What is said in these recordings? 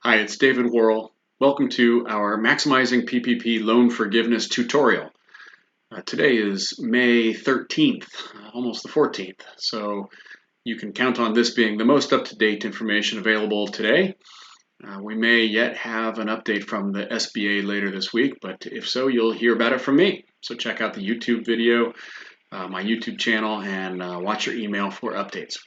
Hi, it's David Worrell. Welcome to our Maximizing PPP Loan Forgiveness tutorial. Today is May 13th, almost the 14th, so you can count on this being the most up-to-date information available today. We may yet have an update from the SBA later this week, but if so, you'll hear about it from me. So check out the YouTube video, my YouTube channel, and watch your email for updates.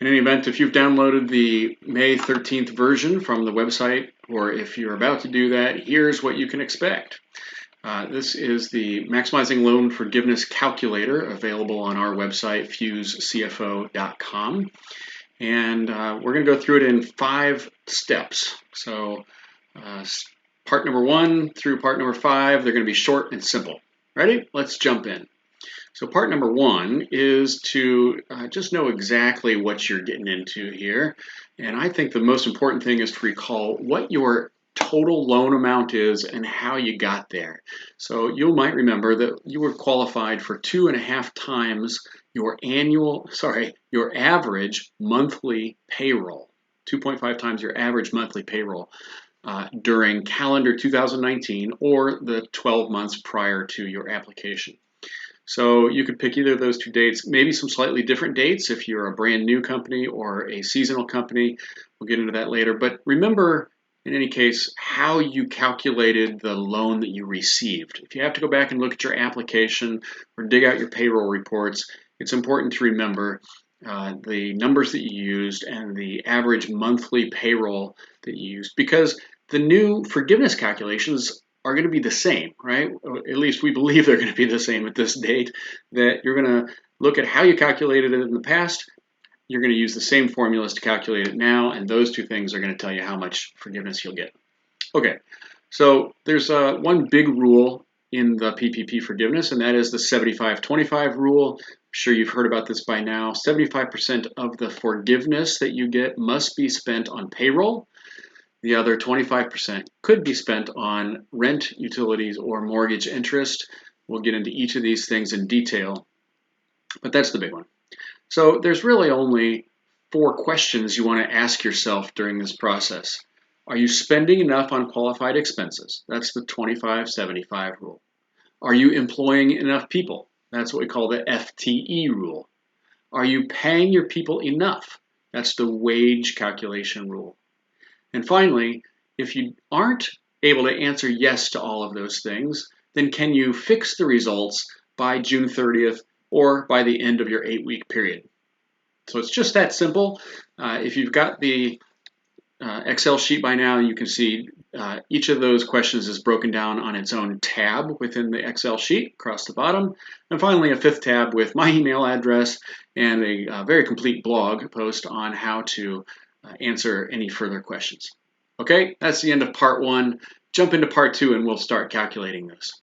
In any event, if you've downloaded the May 13th version from the website, or if you're about to do that, here's what you can expect. This is the Maximizing Loan Forgiveness Calculator available on our website, fusecfo.com. And we're going to go through it in 5 steps. So part number 1 through part number 5, they're going to be short and simple. Ready? Let's jump in. So part number 1 is to just know exactly what you're getting into here. And I think the most important thing is to recall what your total loan amount is and how you got there. So you might remember that you were qualified for 2.5 times your average monthly payroll, 2.5 times your average monthly payroll during calendar 2019 or the 12 months prior to your application. So you could pick either of those 2 dates, maybe some slightly different dates if you're a brand new company or a seasonal company. We'll get into that later. But remember, in any case, how you calculated the loan that you received. If you have to go back and look at your application or dig out your payroll reports, it's important to remember the numbers that you used and the average monthly payroll that you used, because the new forgiveness calculations are going to be the same, right? At least we believe they're going to be the same at this date, that you're going to look at how you calculated it in the past. You're going to use the same formulas to calculate it now, and those 2 things are going to tell you how much forgiveness you'll get. Okay, so there's one big rule in the PPP forgiveness, and that is the 75-25 rule. I'm sure you've heard about this by now. 75% of the forgiveness that you get must be spent on payroll. The other 25% could be spent on rent, utilities, or mortgage interest. We'll get into each of these things in detail, but that's the big one. So there's really only 4 questions you want to ask yourself during this process. Are you spending enough on qualified expenses? That's the 25-75 rule. Are you employing enough people? That's what we call the FTE rule. Are you paying your people enough? That's the wage calculation rule. And finally, if you aren't able to answer yes to all of those things, then can you fix the results by June 30th or by the end of your 8-week period? So it's just that simple. If you've got the Excel sheet by now, you can see each of those questions is broken down on its own tab within the Excel sheet across the bottom. And finally, a 5th tab with my email address and a very complete blog post on how to answer any further questions. Okay, that's the end of part 1. Jump into part 2 and we'll start calculating this.